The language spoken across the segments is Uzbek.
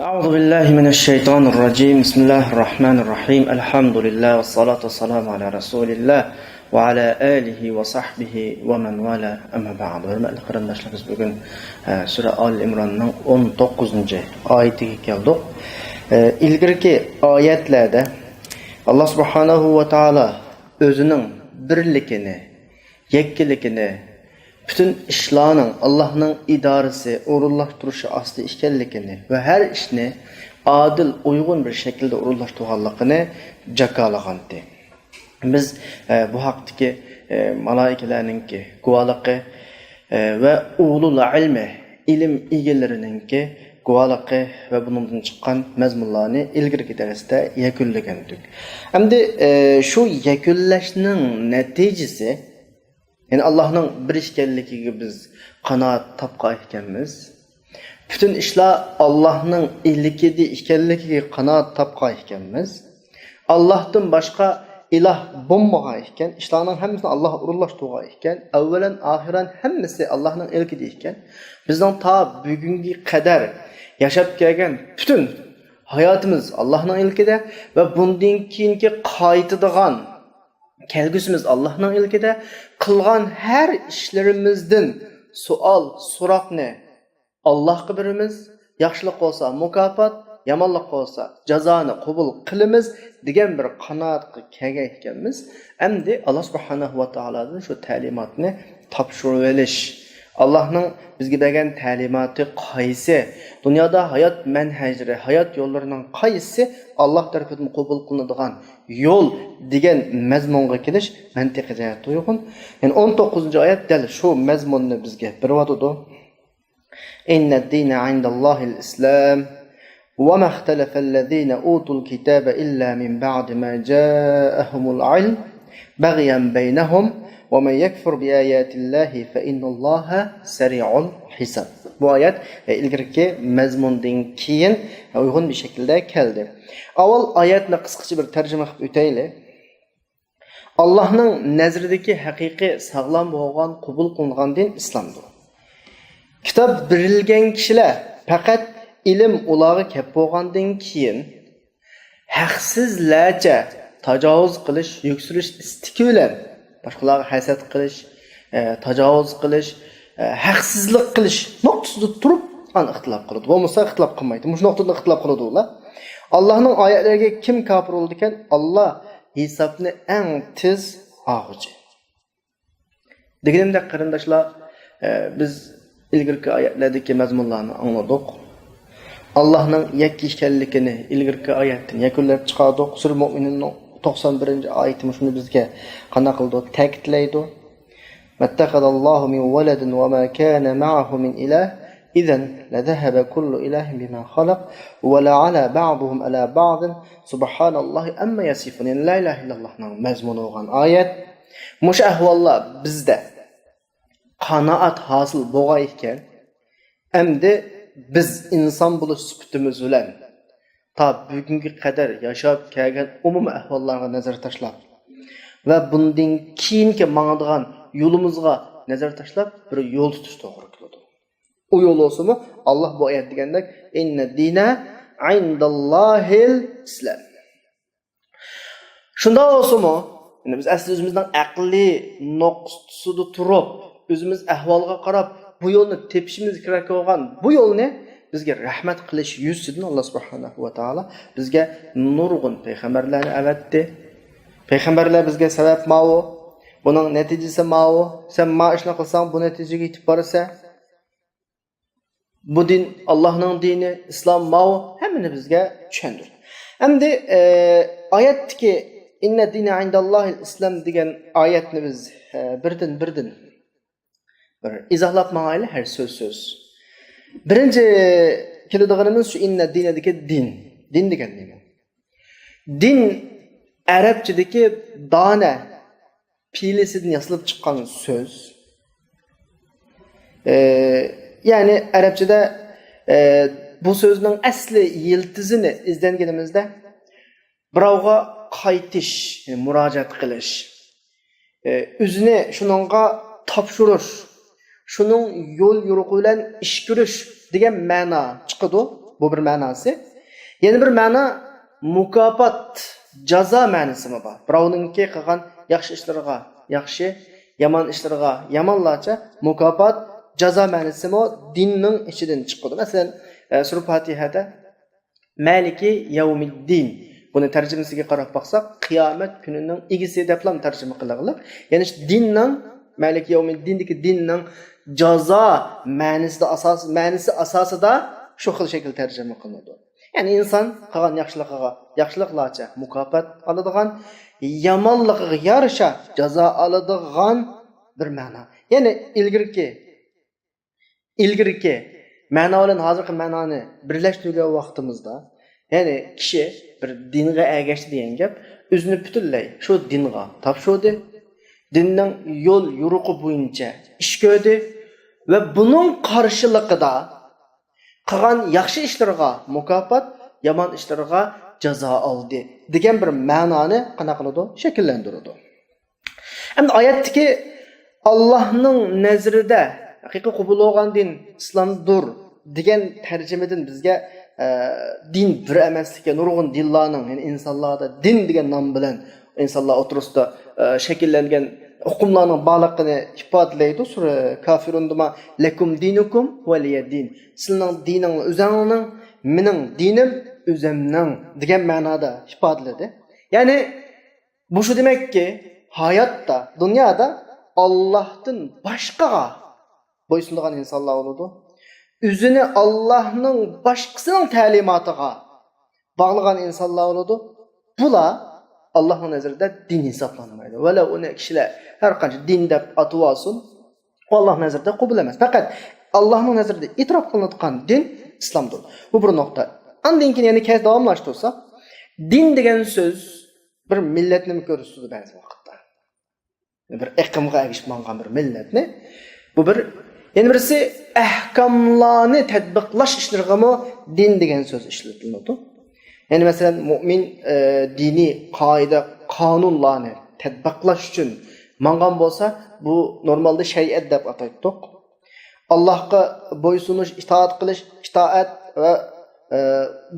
أعوذ بالله من الشيطان الرجيم بسم الله الرحمن الرحيم الحمد لله والصلاة والسلام على رسول الله وعلى آله وصحبه ومن والاه أما بعد. Hörmətli qarindaşlar, biz bugün Sura Al-İmran'ın 19. ayetiga keldik. İlgirki ayetlerde Allah Subhanahu ve Taala özünün birlikini, yekkilikini, bütün işlarının Allah'ın idaresi, orunlaştırışı aslı işkellikini ve her işini adil, uygun bir şekilde orunlaştırıldığını cakalagandı. Biz bu haktaki malaikelerin guvalıqı ve ulul ilmi, ilim ilgilerininki guvalıqı ve bunun çıkan mezmunlarını ilgirki derste yekünlegendik. Hem de şu yekünleşinin neticesi, yani Allah'ın bir işkelliği biz kanaat tapqa ekanmiz. Bütün işler Allah'ın illikidi işkelliği kanaat tapqa ekanmiz. Allah'tan başka ilah bulmağa ekan, işlerin hemmisini Allah urullaştığa ekan, evvelen ahiren hemmisi Allah'ın ilkidi ekan. Bizden ta bugünkü kadar yaşap gelgen bütün hayatımız Allah'ın ilkide ve bundan keyinki qaytıdığan kelgüsümüz Allah'ın ilkide, kılgan her işlerimizden sual, sorak ne? Allah'a birimiz, yaxşılık olsa mukafat, yamanlık olsa cezanı kabul kılımız degan bir qanaatga kelgan ekanmiz. Endi Allah Subhanahu ve Taala'dan şu talimatni topshirib olish. Allah'ın bizge bergan talimatı qaysi? Dünyada hayat menhecleri, hayat yollarının qaysi Allah tarafından kabul kılınadigan yol degan mazmunga kelish mantiqiga uygun. Yani 19. ayet del şu mazmunni bizge beriyotdi. İnned-dîne indallâhil İslam ve ma ihtelefellezîne utul kitâbe illâ min ba'di mâ câehumul ilm bagyan beynehum ve men yekfur bi âyâtillâhi fe innallâhe seri'ul hisab. Bu ayet ilgirki mazmundan keyin uygun bir şekilde geldi. Avval ayetni qısqacha bir tercüme qilib o'taylik. Allah'ın nazridagi haqiqiy sağlam bo'lgan, qabul qilingan din islomdir. Kitob berilgan kishilar faqat ilm ularga kelib bo'lgandan keyin haqsizlarcha tajovuz qilish, yuksilish istiki bilan boshqalarga hasad qilish, tajovuz qilish, haqsizlik qilish nuqtasida turib an ixtilof qiladi. Bo'lmasa ixtilof qilmaydi. Mush nuqtada ixtilof qiladi ular. Allah'ın ayetleriga kim kafir oldu iken? Allah hesabını en tez ağıcı. Degenimde qarindaşlar, biz ilgirki ayetlerdeki mazmunlarını anladık. Allah'ın yakki işkellikini ilgirki ayetten yakunlab chiqardik. Sura Mu'min'in 91. ayeti şunu bizge qana qildi, ta'kidlaydi. Mattaqadallohu min waladin ve ma kana ma'ahu min ilah İzen lezehebe kullu ilahin bima halak ve la ala ba'duhum ala ba'din subhanallahi amma yasifun. Yani la ilahe illallah'ın mezmunu olan ayet. Muş ahvallar bizde kanaat hasıl boğayken hem de biz insan buluş süpütümüz bilen ta bugünkü kadar yaşap kelgen umum ahvallarga nazar taşlap ve bundan keyinki mağdığan yolumuzga nazar taşlap bir yol tutuş doğru kıldı. O yol olsa mı? Allah bu ayet degende inned-dîne indallâhil İslam. Şunda olsa mı? Yani biz asli özümüzden akli noktasında turup, özümüz ahvalga qarab, bu yolunu tepişimiz kerak olgan bu yol ne? Bizge rahmet qilish yüzüdün Allah Subhanahu ve Taala bizge nurgun peygamberlerini avatdi. Peygamberler bizge sebep ma'u, bunun neticesi ma'u. Sen ma ishni qilsang bu netijaga yetib borsa, bu din Allah'ın dini, İslam ma'u hemmini bizge tushundir. Endi ayetdagi inned-dîne indallâhil İslam degan ayetni biz birdan bir izohlab ma'ayli her söz. Birinci keladiganimiz şu inned-dînedagi din. Din degan nima? Din Arapçadagi dana pilisidan yasalib chiqqan söz. Yani Arapçada bu sözün asli yıldızını izlengenimizde birovga qaytish, yani murojaat qilish, o'zini shuningga topshirish, shuning yo'l yo'riqi bilan ish ko'rish degan ma'no chiqadi. Bu bir ma'nosi. Yana bir ma'no mukofot, jazo ma'nosi bor. Birovninki qilgan yaxshi ishlariga yaxshi, yomon ishlariga yomonlarcha mukofot, jazo ma'nosi dinning ichidan chiqadi. Masalan, Surah Fatihada Maliki yawmiddin buni tarjimasiga qarab baqsaq, qiyomat kunining egisi deb ham tarjima qiladilar. Ya'ni dinning Maliki yawmiddindagi dinning jazo ma'nosi asosida shu xil shaklda tarjima qilinadi. Ya'ni inson qilgan yaxshiliklarcha mukofot oladigan, yomonligiga yarasha jazo oladigan bir ma'no. Ya'ni ilgirki ma'no bilan hozirgi ma'noni birlashtirgan vaqtimizda, ya'ni kishi bir dinga ergashdi degan gap, o'zini butunlay shu dinga topshirdi, dinning yo'l yo'riqi bo'yicha ish ko'rdi va buning qarshiligida qilgan yaxshi ishlarga mukofot, yomon ishlarga jazo oldi degan bir ma'noni qana qiladi, shakllantiradi. Endi oyatdagi Allohning nazarida haqiqiy qabul bo'lgan din islomdir degan tarjimadan bizga din bir emaslikka nurg'un dinlarning, ya'ni insonlarda din degan nom bilan insonlar o'tirisida shakllangan hukmlarning borligini ifodalaydi. Sura Kafirunda lakum dinukum valiyadin. Sizning diningiz o'zingizning, mening dinim o'zimning degan ma'noda ifodaladi. Ya'ni bu shu demakki, hayotda, dunyoda Allohdan boshqaga bo'ysunadigan insonlar bo'ladi. O'zini Allohning boshqasining ta'limotiga bog'lagan insonlar bo'ladi. Bular Allohning nazarida din hisoblanmaydi. Valla uni kishilar har qancha din deb atib olsin, Alloh nazarida qabul emas. Faqat Allohning nazarida e'tirof qilinadigan din islomdir. Bu bir nuqta. Undan keyin yana davomlashtirsak, din degan so'z bir millatni ko'rsatadi ba'zi vaqtda. Bir iqlimga ergashib bir millatni. Bu bir yana birisi ahkomlarni tatbiqlash ishlariga din degan so'z ishlatiladi. Yani mesela mümin dini qoida, qonunlarni tatbiqlash uchun mangan bo'lsa, bu normalde shariat deb ataydik. Allohga bo'ysunish, itoat va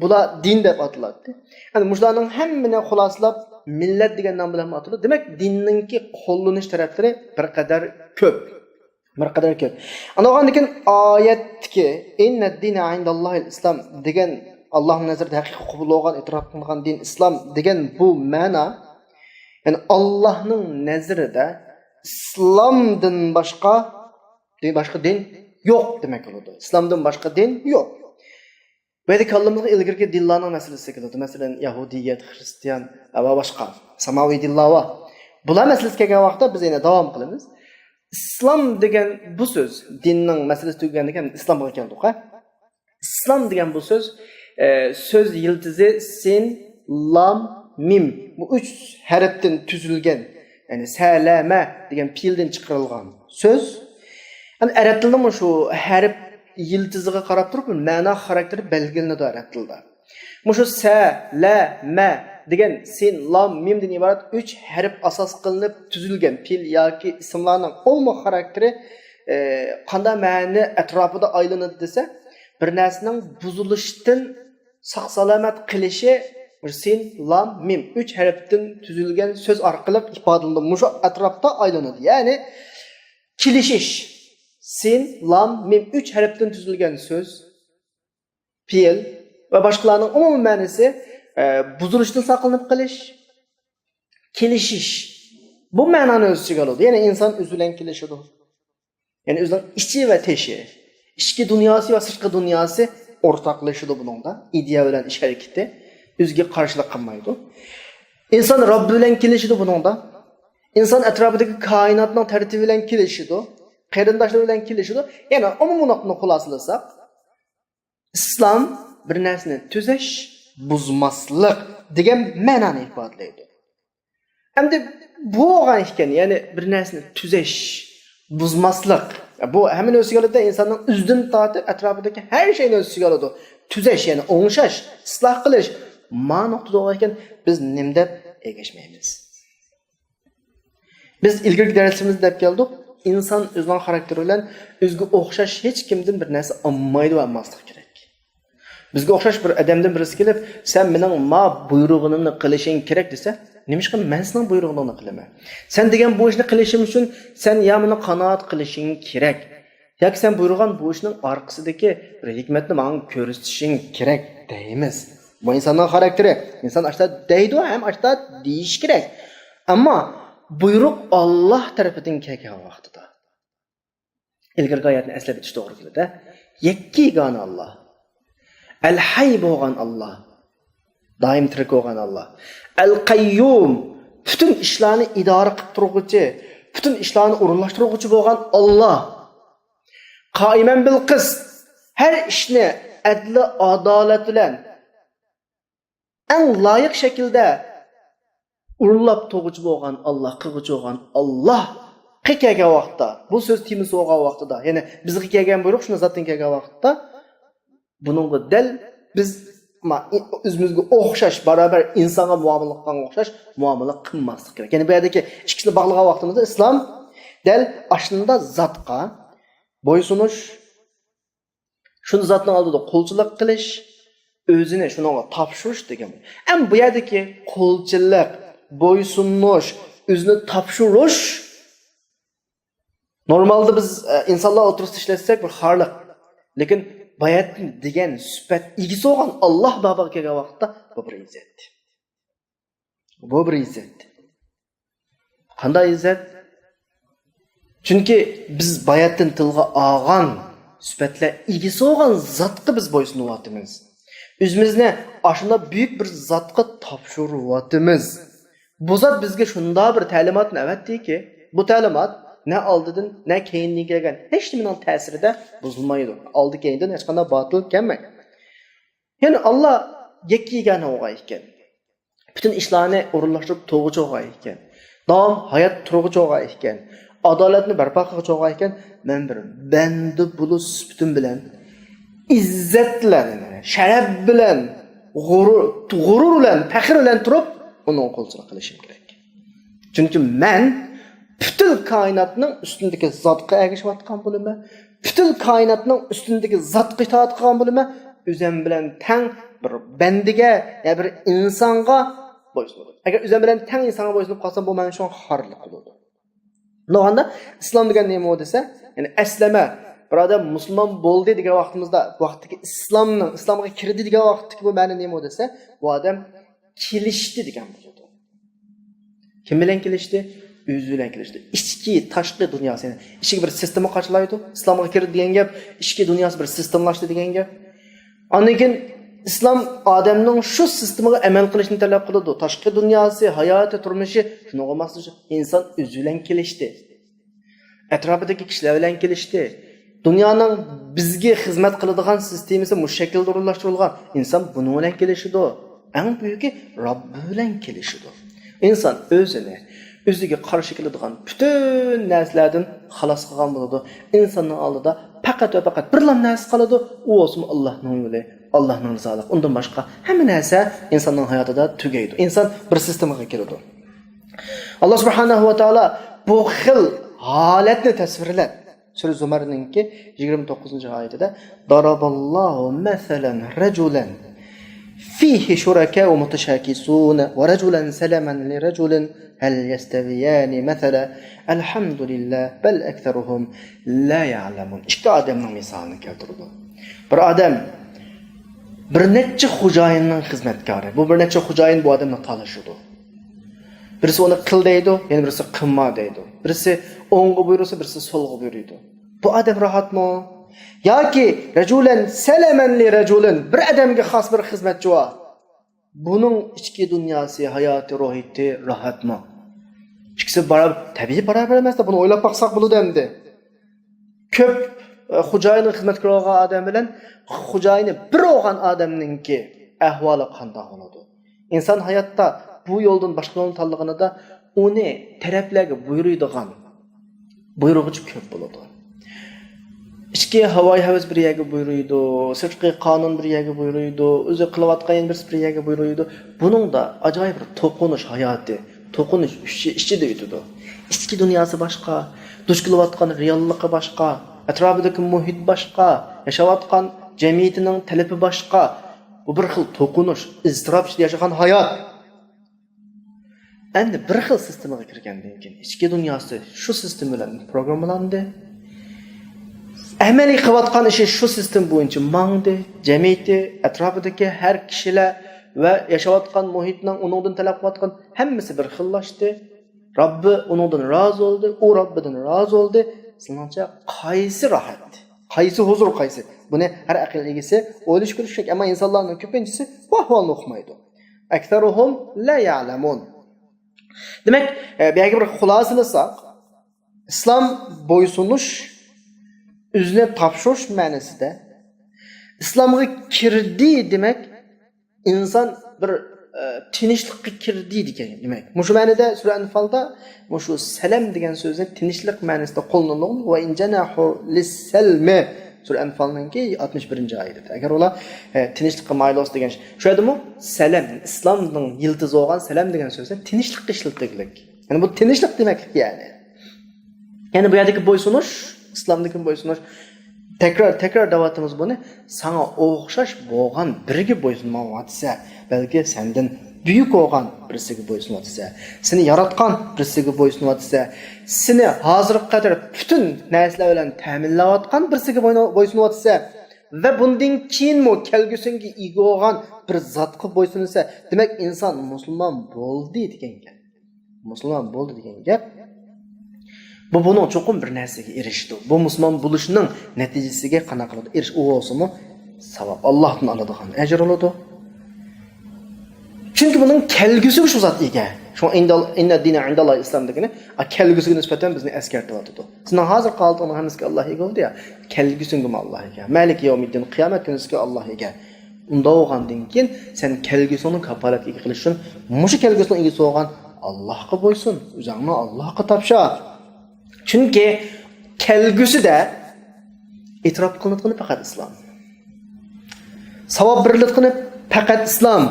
bular din deb atiladi. Yani mushlarning hammani xulosalab millat degan nom bilan atiladi. Demak, dinningki qo'llanish taraflari bir qadar ko'p. Anadan keyin oyatdagi inna dina indallohil islom degan Allohning nazarida haqiqiy qabul bo'lgan, e'tirof qilingan din islom degan bu ma'no, ya'ni Allohning nazarida islomdan boshqa din yo'q demak bo'ladi. Islomdan boshqa din yo'q. Bu yerda kallamizga ilgirki dinlarning masalasi keladi. Masalan, Yahudiyat, Xristian va boshqa samaviy dinlar bor. Bular masalasiga kelgan vaqtda biz yana davom qilamiz. Islom degan bu so'z, dinning masalasi tugagandan keyin islomga keldik. Islom degan bu söz yildizi sin, lam, mim. Bu 3 harften tuzilgan, yani salama degan fiilden chiqarilgan söz. Yani Arab tilida şu harf yildiziga qarab turib ma'no xarakteri belgilanadi Arab tilida. Şu sa, la, ma degan sin, lam, mimdan iborat 3 harf asos qilinib tuzilgan fiil yoki ismlarning olma xarakteri qanday ma'ni atrofida aylanadi desa, bir narsaning buzilishdan saq-salomat qilishi sin, lam, mim 3 harfdan tuzilgan so'z orqali ifodalanadi. Mushu atrofda aylanadi. Ya'ni kelishish sin, lam, mim 3 harfdan tuzilgan so'z, fe'l va boshqalarning umumiy ma'nosi buzilishdan saqlanib qilish, kelishish. Bu ma'noni o'z ichiga oladi. Ya'ni inson o'zi bilan kelishadi. Ya'ni o'zining ichi va teshi, ichki dunyosi va sirtqi dunyosi o'rtoqlashadi buningda. Ideya bilan ish harakati o'ziga qarshilik qilmaydi. Inson Robb bilan kelishadi buningda. Inson atrofidagi koinotning tartibi bilan kelishadi, qarindoshlar bilan kelishadi. Ya'ni umuman xulosalasak, islom bir narsani tuzash, buzmaslik degan ma'noni ifodalaydi. Endi bu bo'lgan ekan, ya'ni bir narsani tuzash, buzmaslik. Bu hemen o'ziga oladi, insonning o'zidan tortib atrofidagi har shayni o'ziga oladi. Tuzash, ya'ni o'ngshash, isloh qilish. Ma nuqtada bo'lgan ekan, biz nim deb egashmaymiz. Biz ilgirki darsimizda deb keldik, inson o'zining xarakteri bilan o'ziga o'xshash hech kimdan bir narsa olmaydi va olmaslik kerak. Bizga o'xshash bir odamdan birisi kelib, "Sen mening ma buyrug'imni qilishing kerak" desa, nima ishqa men sening buyrug'ingni qilaman. Sen degan bu ishni qilishim uchun sen ya meni qanoat qilishing kerak. Yoki sen buyurgan bu ishning orqasidagi bir hikmatni menga ko'rsatishing kerak deymiz. Bu insonning xarakteri. İnsan ashta deydi ham ashta deyish kerak. Ammo buyruq Alloh tarafidan kelgan vaqtida. İlgirgi oyatni eslab o'tish to'g'ri keladi. Yakkigan Alloh. Al-Hayy bo'lgan Alloh. Doim tirik bo'lgan Alloh. Al-Qayyum, bütün ishlarni idora qilib turuvchi, bütün ishlarni o'rinlashtiruvchi bo'lgan Alloh. Qaiman bil qist, har ishni adli adolat bilan eng loyiq shaklda o'rinlab turuvchi bo'lgan Alloh, qiluvchi bo'lgan Alloh kelgan vaqtda, bu so'z temiz bo'lgan vaqtida, ya'ni bizga kelgan buyruq shuni zotdan kelgan vaqtda buningga dal biz o'zimizga o'xshash barobar insonga muomala qilganga o'xshash muomala qilmaslik kerak. Ya'ni bu yerdagi ikkisini bog'lagan vaqtimizda islom dal ashunda zotga bo'ysunish, shuni zotning oldida qo'lchilik qilish, o'zini shunga topshirish degan. Ham bu yerdagi qo'lchilik, bo'ysunish, o'zini topshirish normalda biz insonlar o'tirib ishlasak bir xorliq. Lekin bayat degan sifat egisi bo'lgan Alloh babaga kelgan vaqtda bu bir izzat. Bu bir izzat. Qanday izzat? Chunki biz bayatdan tilga olgan sifatlar egisi bo'lgan zotga biz bo'ysunyapmiz. O'zimizni ashunda buyuk bir zotga topshiryapmiz. Bu zot bizga shunday bir ta'limotni avatdiki, bu ta'limot ne aldıdan ne keyinliğe gelgen hiç nimenin tesiride bozulmaydı. Aldı keyinden hiç kadar batıl gelmeyin. Yani Allah yekkigen oğayken, bütün işlerini orunlaştırıp toğucu oğayken, daim hayat toğucu oğayken, adaletini berpa kılıcı oğayken, ben bir bendi bulus bütün bilen, izzetle, şeref bilen, gurur bilen, pekir bilen durup, onun kolcuna kılışım gerek. Çünkü ben bütün kainatning üstündeki zatqa ergishayotgan bo'laman. Bütün kainatning üstündeki zatqa itoat qilgan bo'laman. O'zim bilan teng bir bandiga, ya bir insonga bo'ysunadi. Agar o'zim bilan teng insonga bo'ysunib qolsam, bu men uchun xorlik bo'ladi. No'g'anda islom degan nima desa, ya'ni aslama, bir odam musulmon bo'ldi degan vaqtimizda, vaqtdagi islomga kirdi degan vaqtdagi bu ma'no nima desa, bu odam kelishdi degan bo'ladi. Kim bilan kelishdi? O'zi bilan kelishdi. Ichki, tashqi dunyosini, ichki bir sistema qachilaydi. Islomga kirdi degan gap, ichki dunyosi bir sistemlashdi degan gap. Ondan keyin islom odamning shu sistemaga amal qilishni talab qiladi. Tashqi dunyosi, hayoti, turmushi shunga o'xshash inson o'zi bilan kelishdi. Atrofidagi kishilar bilan kelishdi. Dunyoning bizga xizmat qiladigan sistemasi mushakkilda o'rinlashtirilgan. Inson buni bilan kelishidi. Eng buyuki Robbi bilan kelishidi. Inson o'zini o'ziga qarshi keladigan bütün narsalardan xalos qilgan bo'ladi. Insonning oldida faqat va faqat bir narsa qoladi, u o'smi Allohning yo'li, Allohning rizoligi. Undan boshqa hamma narsa insonning hayotida tugaydi. Inson bir sistemaga kiradi. Alloh subhanahu va taolo bu xil holatni tasvirlab Sura Zumarninki 29-oyatida daraballohu masalan rajulan فيه شركاء متشاكسون ورجلا سلما لرجل هل يستويان مثلا الحمد لله بل أكثرهم لا يعلمون. İki adamın misalını keltirdi. Bir adam bir neçe xo'jayinning xizmatkori. Bu bir neçe xo'jayin bu odamni tanishidi. Birisi onu qil deydi, yana birisi qilma deydi. Birisi o'ngga buyursa, birisi so'lga buyuradi. Bu adam rahatmi? Yoki rajulan salaman li rajulin, bir odamga xos bir xizmatchi bor. Buning ichki dunyosi, hayoti, ruhiyati rahatmi? İkisi tabiiy barabar emas, buni o'ylab baqsaq bo'ladi endi. Ko'p xo'jayinning xizmatkor bo'lgan odam bilan xo'jayini bir bo'lgan odamningki ahvoli qanday bo'ladi? Inson hayotda bu yo'ldan boshqa yo'lni tanlaganida uni taraflarga buyuradigan buyrug'uchi ko'p bo'ladi. İchki havoy havas bir yerga buyuruydi, sirtqi qonun bir yerga buyuruydi, o'zi qilayotgan bir yerga buyuruydi. Buning da ajoyib bir to'qinish hayoti, to'qinish ichida o'tadi. Ichki dunyosi boshqa, duch kelayotgan realligi boshqa, atrofidagi muhit boshqa, yashayotgan jamiyatining talabi boshqa. Bu bir xil to'qinish, iztirob ichida yashagan hayot. Endi bir xil sistemaga kirgandan keyin ichki dunyosi shu sistem bilan programmalandi. Amaliy qilayotgan ishi shu sistem bo'yicha mangdi, jamiyati, atrofidagi har kishilar va yashayotgan muhitning uningdan talab qilayotgan hammasi bir xillashdi. Robbi uningdan rozi bo'ldi, u Robbidan rozi bo'ldi. Sizlarcha qaysi rohat, qaysi huzur, qaysi? Buni har aql egasi o'ylash kerak, ammo insonlarning ko'pinchisi bu ahvolni o'qimaydi. Aktsaruhum la ya'lamun. Demak, bu yerga bir xulosalasaq, islom bo'ysunish, o'zini topshirish ma'nosida islomga kirdi demak, inson bir tinchlikka kirdi degan demak. Mushu ma'noda sura Anfalda mushu salam degan so'zni tinchlik ma'nosida qo'llanilgan va injanahu lis-salmi sura Anfalning 61-oyati. Agar ular tinchlikka maylos degan shu edimi? Salam, islomning yildizi bo'lgan salam degan so'zni tinchlikka ishlatilgan. Ya'ni bu tinchlik demaklik yani. Ya'ni bu yerdagi bo'ysunish, islomdagi bo'ysunish tekrar davatimiz buni sana o'xshash bo'lgan biriga bo'ysunmayotsa, balki sendan buyuk bo'lgan birisiga bo'ysunmayotsa, seni yaratgan birisiga bo'ysunmayotsa, seni hozirga qadar butun narsalar bilan ta'minlayotgan birisiga bo'ysunmayotsa va bundan keyinmi kelgusiga ega bo'lgan bir zotga bo'ysunsa, demak inson musulmon bo'ldi degan gap. Musulmon bo'ldi degan gap. Bu bunun çoxum bir narsaga erishdi. Bu musulmon bo'lishning natijasiga qanaqa qiladi? Erish olsa-mu savab Allohdan oladigan ajr oladi. Chunki buning kelgusi shu zot ega. Shu inna dina indalloh islom degani, kelgusiga nisbatan bizni eskartyapti. Sizning hozir qoldiqning hammasiga Alloh ega bo'ldi ya, kelgusiga Alloh ega. Malik yawmiddin qiyomat kunisiga Alloh ega. Unda bo'lgandan keyin sen kelgusini kafolatga qilish uchun mushu kelgusini egasi bo'lgan Allohga bo'ysun, o'zingni Allohga topshir. Chunki kelgusida e'tirof qilinadigan faqat islom. Savob beriladigan faqat islom.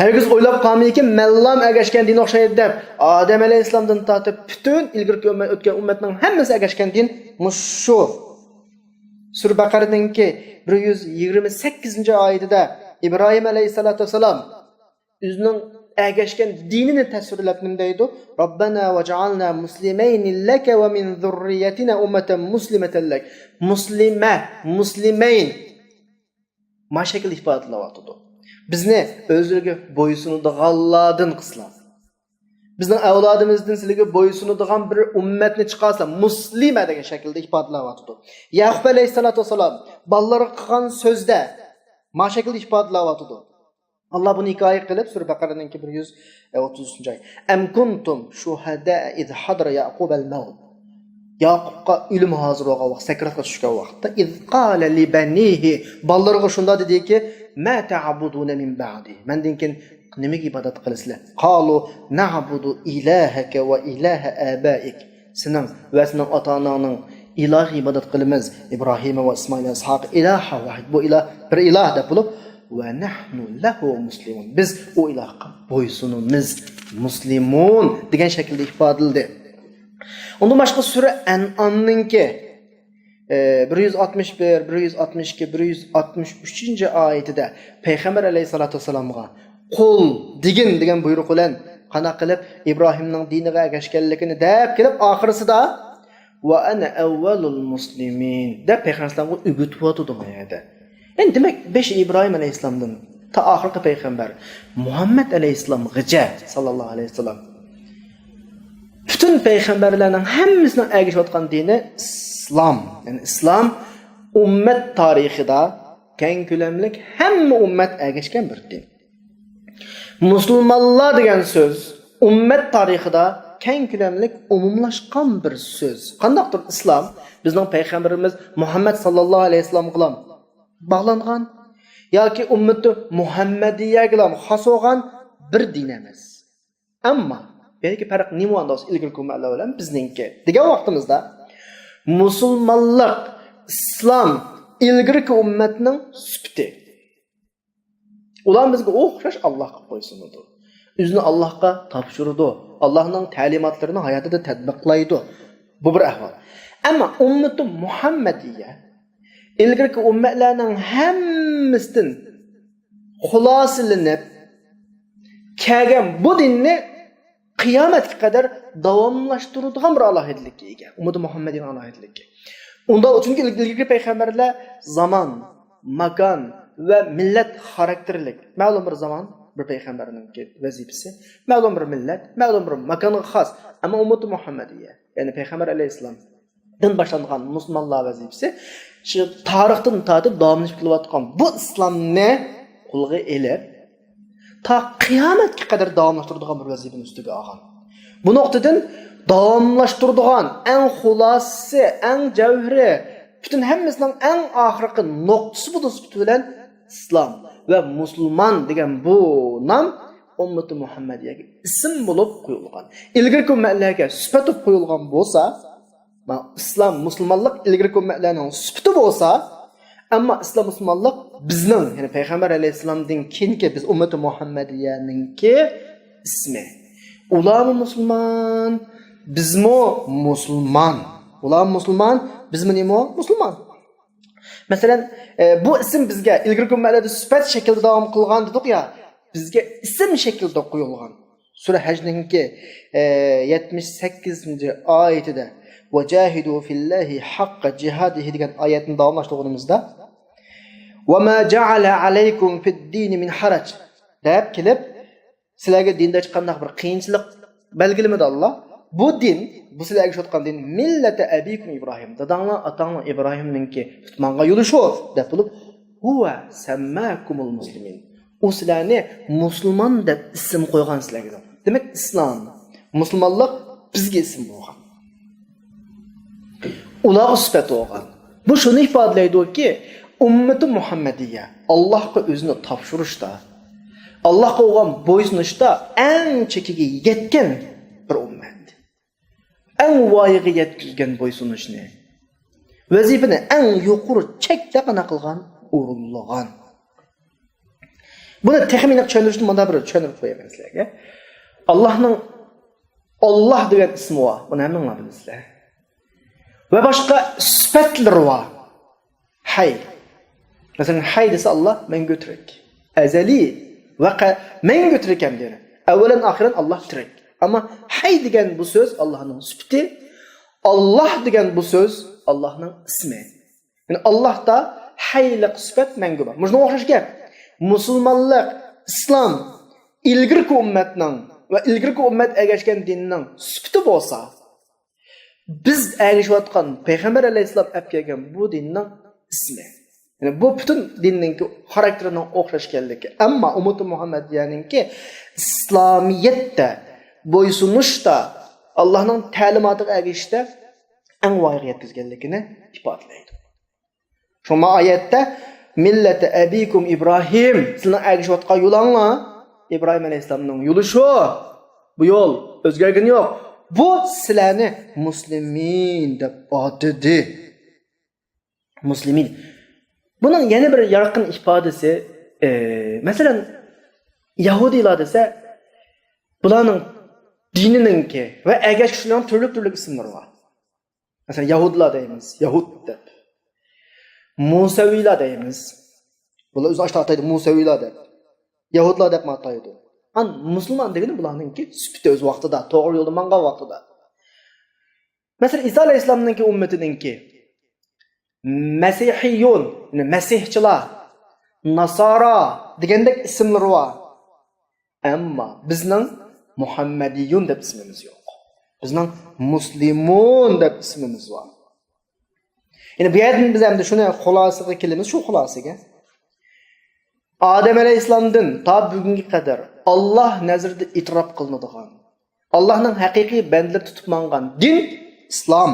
Herkes o'ylab qolmayki, mallam agashgan din o'xshaydi deb, Odam alayhisalomdan tortib butun ilgirki o'tgan ummatning hammasi agashgan din mushu. Sura Baqaradanki 128-oyatida Ibrohim alayhisolatu vasallam o'zining agashgan dinini tasvirlab nima deydi? Robbana vaj'alna muslimayn laka va min zurriyatina ummatan muslimatan lak. Muslimayn mashakil ifodalayotdi. Bizni o'zlariga bo'ysunadiganlardan qilslar. Bizning avlodimizdan sizlarga bo'ysunadigan bir ummatni chiqarsa, muslima degan shaklda ifodalayotdi. Yaqub alayhisolatu vasallam ballarga qilgan so'zda mashakil ifodalayotdi. Allah bunu hikoya qilib Sura Baqaraning 133-oy. Am kuntum shuhada iz hadara Yaqub al-maut. Yaqubga o'lim hozir bo'lgan vaqt, sakratga tushgan vaqtda iz qala li banihi ballarga shunda dediki, ma ta'buduna min ba'di. Mendan keyin nimaga ibodat qilasizlar? Qalu na'budu ilahaka va ilaha abaik. Sening va sening ota-onangning ilohi ibodat qilamiz. Ibrohim va Ismoil va Ishoq ilaha vahid. Bu iloh bir iloh deb bo'lib va nahnu lahu muslimun. Biz o ilahga bo'ysunamiz, muslimun degan shaklda ifodalanadi. Undan boshqa sura An'amninki 161, 162, 163-oyatida payg'ambar alayhisolatu vasallamga qo'l degan buyruq bilan qana qilib Ibrohimning diniga agashganligini deb kelib oxirisida va ana avvalul muslimin deb payg'ambarlarga o'g'itib o'tdi. Yani demek 5 İbrahim Aleyhisselam'dan ta ahirki peygamber Muhammed Aleyhisselam'gıca sallallahu aleyhi ve sellem bütün peygamberlerin hemmisinin ergişiyotgan dini İslam. Yani İslam ümmet tarihida keng kölemlik hemme ümmet ergişken bir din. Müslümanlar degan söz ümmet tarihida keng kölemlik umumlaşkan bir söz. Qandaqdır İslam? Bizning peygamberimiz Muhammed sallallahu aleyhi ve sellem qılan bağlanğan yoki ummati Muhammadiyaga xos bo'lgan bir din emas. Ammo belki farq nima onda ilgari ko'rmalar bilan bizningki degan vaqtimizda musulmonlik islom ilgari ummatning sifati. Ular bizga o'xshash Allohga qo'ysinadi. O'zini Allohga topshirdi. Allohning ta'limotlarini hayotida tatbiqlaydi. Bu bir ahvol. Ammo ummati Muhammadiya ilgirki ummatlarning hammasidan xulosalanib kelgan bu dinni qiyomatga qadar davomlashtiradigan bir alohidlikka ega. Ummati Muhammadiyning alohidligi. Unda chunki ilgari payg'ambarlar zamon, makon va millat xarakterlik. Ma'lum bir zamon bir payg'ambarning vazifasi, ma'lum bir millat, ma'lum bir makonga xos. Ammo ummati Muhammadiya, ya'ni payg'ambar alayhisalom din boshlangan musulmonlar vazifasi shu tarixdan tortib davomlashib kelayotgan bu islomni qo'lga elib ta qiyomatga qadar davomlashtiradigan bir vazifani ustiga olgan. Bu nuqtadan davomlashtiradigan eng xulosasi, eng javhari, butun hammasining eng oxirgi nuqtasi bu nisbat bilan islom va musulmon degan bu nom ummati Muhammadiyaga ism bo'lib qo'yilgan. Ilgari ummatlarga sifat bo'lib qo'yilgan bo'lsa, islom musulmonlik ilgari ummatlarning sifati bo'lsa, ammo islom musulmonlik bizning, ya'ni payg'ambar alayhisalomdan keyingi biz ummati Muhammadiyaninki ismi. Ularmi musulmon, bizmi musulmon. Ular musulmon, bizmi nima? Musulmon. Masalan, bu ism bizga ilgari ummatlarda sifat shaklida davom qilgan dedik ya, bizga ism shaklida qo'yilgan. Sura Hajninki 78-oyatida "Vajahidu fillahi haqqa jihadihi" degan oyatni davomlashtirganimizda "Va ma ja'ala alaykum fid-din min haraj" deb kelib, sizlarga dinda hech qanday bir qiyinchilik belgilamadi Alloh. Bu din, bu sizlarga shotgan din millati abikum Ibrohim. Dadanglar, atanglar Ibrohimninki tutmanga yo'li shu deb bo'lib, "Huwa sammakumul muslimin." U sizlarni musulmon deb ism qo'ygan sizlarga. Demak, islom, musulmonlik bizga ism bo'lgan. Ular sifat bo'lgan. Bu shuni ifodalaydi-ki, ummati Muhammadiya Allohga o'zini topshirishda, Allohga bo'lgan bo'ysunishda eng chekiga yetgan bir ummat. Eng voyaga yetkazgan bo'ysunishni, vazifani eng yuqori chekda qana qilgan, o'rinlagan. Buni texnik tushuntirishni mana bir tushuntirib qo'yaman sizlarga. Allohning Alloh degan ismi bor. Buni hamma bilasizlar. Va boshqa sifatlari bor. Hay. Masalan, hay desa Alloh menga tirik. Azali va menga tirik ham der. Avvalan oxiran Alloh tirik. Ammo hay degan bu so'z Allohning sifati, Alloh degan bu so'z Allohning ismi. Ya'ni Allohda haylik sifat menga bor. Buni o'xshash gap. Musulmonlik, islom ilgirki ummatning va ilgirki ummat ergashgan dinning sifati bo'lsa, biz ergashayotgan payg'ambar alayhisalom olib kelgan bu dinning ismi. Ya'ni bu butun dinning xarakterining o'xshashganligi. Ammo ummati Muhammadiyaninki islomiyatda, bo'ysunishda, Allohning ta'limotiga ergashishda eng voyaga yetkazganligini ifodalaydi. Shu oyatda millati abikum Ibrohim, sizning ergashayotgan yo'linglar Ibrohim alayhisalomning yo'li shu. Bu yo'l o'zgargani yo'q. Bu sizlarni muslimin deb atadi. Muslimin. Buning yana bir yorqin ifodasi, masalan, Yahudilar desa, bularning dinininki va ergashishlarning turli ismlari bor. Masalan, Yahudlar deymiz, Yahud deb. Musaviylar deymiz. Bular o'z ashta ataydi Musaviylar deb. Yahudlar deb ataydi. An musulmon degani bularningki sifati o'z vaqtida, to'g'ri yo'lda mangan vaqtida. Masalan, Isa alayhisalomning ummatininki Masihiyun, ya'ni Masihchilar, Nasara degandek ismlar bor. Ammo bizning Muhammadiyun deb ismimiz yo'q. Bizning Muslimun deb ismimiz bor. Ya'ni bu yerdan biz ham shuni xulosaga kelamiz, shu xulosaga. Adem alayhisalomdan ta bugunga qadar Alloh nazarida e'tirof qilinadigan, Allohning haqiqiy bandalar tutib mangan din islom.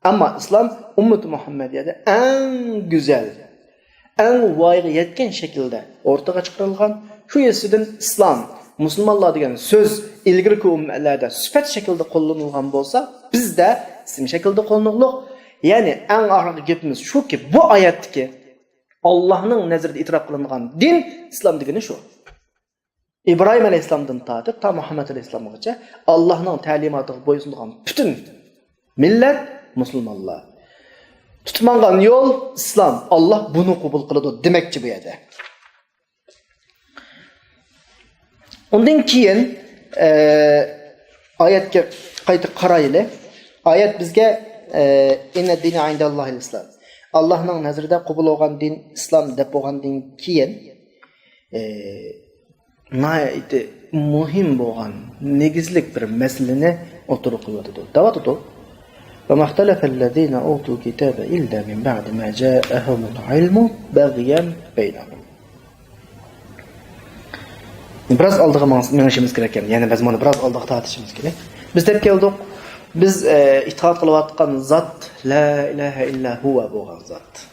Ammo islom ummati Muhammadiyada eng go'zal, eng voyaga yetgan shaklda o'rtaga chiqarilgan. Shu yesidan islom, musulmonlar degan so'z ilgirki ummatlarda sifat shaklida qo'llanilgan bo'lsa, bizda ism shaklida qo'llaniliq. Ya'ni eng oxirgi gapimiz shuki, bu oyatdagi Allohning nazarida e'tirof qilingan din islom degani shu. İbrahim alayhisalomdan tortib ta Muhammad alayhisalomgacha Allohning ta'limotiga bo'ysungan butun millat musulmonlar. Tutmangan yol İslam. Allah bunu qabul qiladi demekçi bu yerda. Ondan keyin oyatga qayta qaraylik. Oyat bizga inna dina indallahil islam. Allah'ın nazarida qabul bo'lgan din islom deb bo'lgandan keyin nihoyatda muhim bo'lgan negizlik bir masalani o'tirib qo'yadi. Davotdi. Ve mahtalafellezina utul kitabe illa min ba'di ma ja'ahumul ilmu bagyan baynahum. Biraz aldığı menişimiz gereken, yani biz bunu biraz aldığı tartışımız gerek. Biz dep keldik. Biz itaat kılıvatkan zat la ilahe illa huve boğan zat.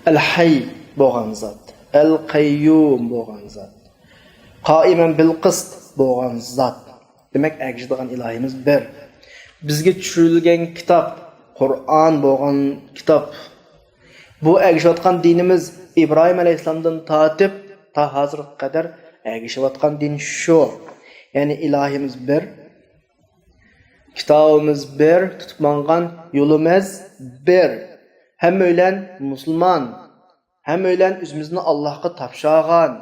El hayy boğan zat. El qayyum boğan zat. Qaimen bil qist boğan zat. Demek egjidigan ilahimiz bir. Bizge düşürülgen kitap, Kur'an boğan kitap. Bu egjivatkan dinimiz İbrahim Aleyhisselam'dan tatip ta hazır kadar egjivatkan din şu. Yani ilahimiz bir. Kitabımız bir, tutmangan yolumuz bir. Hem öyle Müslüman, hem öyle özümüzünü Allah'a tapşağan,